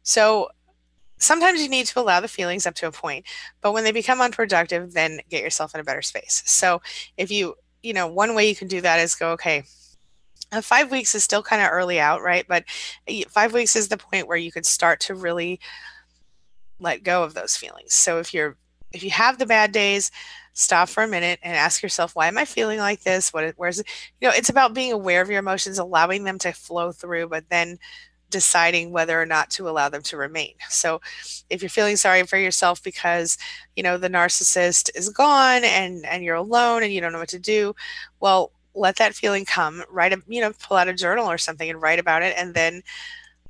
So sometimes you need to allow the feelings up to a point, but when they become unproductive, then get yourself in a better space. So if one way you can do that is go, okay, 5 weeks is still kind of early out, right? But 5 weeks is the point where you could start to really let go of those feelings. So if you have the bad days, stop for a minute and ask yourself, why am I feeling like this? Where's it? It's about being aware of your emotions, allowing them to flow through, but then deciding whether or not to allow them to remain. So if you're feeling sorry for yourself because, the narcissist is gone and you're alone and you don't know what to do, well, let that feeling come, pull out a journal or something and write about it, and then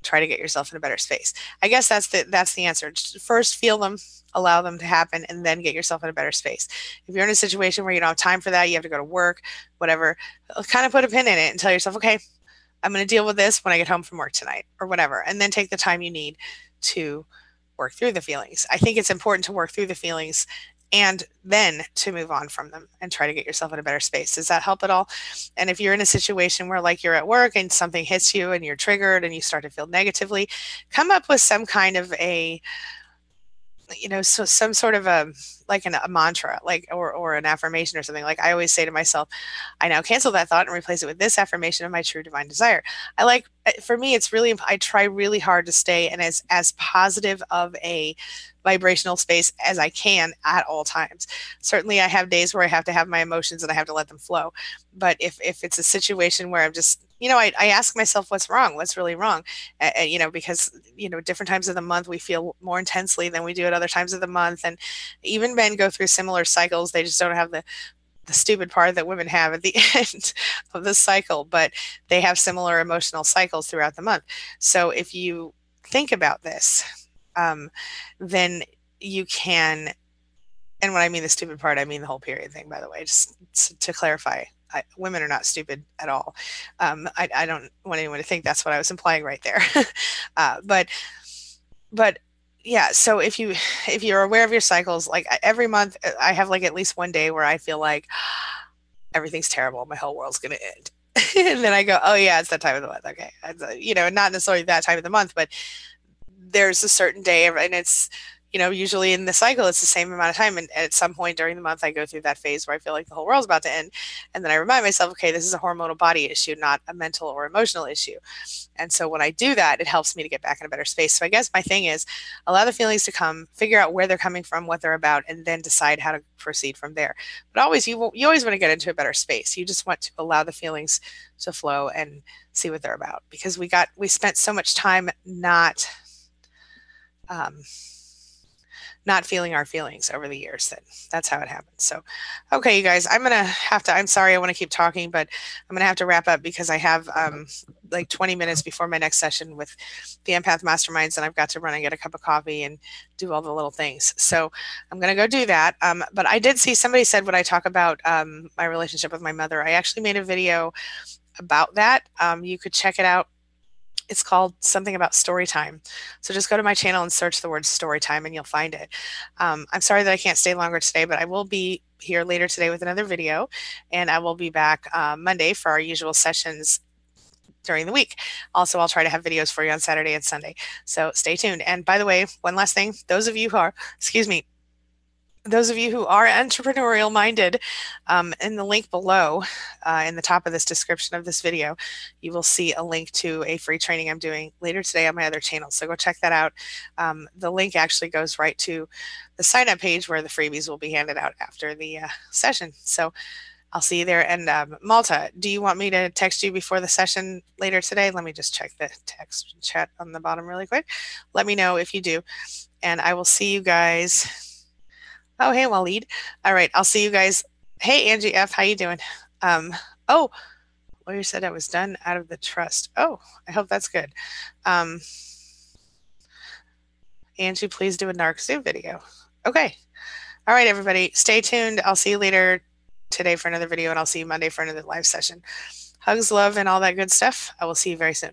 try to get yourself in a better space. I guess that's the answer. Just first feel them, allow them to happen, and then get yourself in a better space. If you're in a situation where you don't have time for that, you have to go to work, whatever, kind of put a pin in it and tell yourself, okay, I'm going to deal with this when I get home from work tonight or whatever, and then take the time you need to work through the feelings. I think it's important to work through the feelings and then to move on from them and try to get yourself in a better space. Does that help at all? And if you're in a situation where like you're at work and something hits you and you're triggered and you start to feel negatively, come up with some kind of so some sort of a mantra, or an affirmation or something. Like I always say to myself, I now cancel that thought and replace it with this affirmation of my true divine desire. For me, it's really, I try really hard to stay in as positive of a vibrational space as I can at all times. Certainly I have days where I have to have my emotions and I have to let them flow. But if it's a situation where I'm just, I ask myself, what's wrong? What's really wrong? Because, different times of the month we feel more intensely than we do at other times of the month. And even men go through similar cycles. They just don't have the stupid part that women have at the end of the cycle, but they have similar emotional cycles throughout the month. So if you think about this, then you can, and when I mean the stupid part, I mean the whole period thing, by the way, just to clarify. Women are not stupid at all. I don't want anyone to think that's what I was implying right there. But yeah, so if you're aware of your cycles, like every month I have like at least one day where I feel like everything's terrible, my whole world's going to end. And then I go, oh yeah, it's that time of the month. Okay. Not necessarily that time of the month, but there's a certain day, and it's, usually in the cycle, it's the same amount of time. And at some point during the month, I go through that phase where I feel like the whole world's about to end. And then I remind myself, okay, this is a hormonal body issue, not a mental or emotional issue. And so when I do that, it helps me to get back in a better space. So I guess my thing is allow the feelings to come, figure out where they're coming from, what they're about, and then decide how to proceed from there. But always, you always want to get into a better space. You just want to allow the feelings to flow and see what they're about, because we spent so much time not feeling our feelings over the years. That's how it happens. So, okay, you guys, I'm sorry, I want to keep talking, but I'm going to have to wrap up because I have like 20 minutes before my next session with the Empath Masterminds, and I've got to run and get a cup of coffee and do all the little things. So I'm going to go do that. But I did see somebody said, when I talk about my relationship with my mother, I actually made a video about that. You could check it out. It's called something about story time. So just go to my channel and search the word story time and you'll find it. I'm sorry that I can't stay longer today, but I will be here later today with another video, and I will be back Monday for our usual sessions during the week. Also, I'll try to have videos for you on Saturday and Sunday. So stay tuned. And by the way, one last thing, those of you who are, those of you who are entrepreneurial minded, in the link below, in the top of this description of this video, you will see a link to a free training I'm doing later today on my other channel. So go check that out. The link actually goes right to the sign up page where the freebies will be handed out after the session. So I'll see you there. And Malta, do you want me to text you before the session later today? Let me just check the text chat on the bottom really quick. Let me know if you do. And I will see you guys. Oh, hey, Waleed. All right, I'll see you guys. Hey, Angie F., how you doing? Oh, lawyer said I was done out of the trust. Oh, I hope that's good. Angie, please do a Narc Zoo video. Okay. All right, everybody, stay tuned. I'll see you later today for another video, and I'll see you Monday for another live session. Hugs, love, and all that good stuff. I will see you very soon.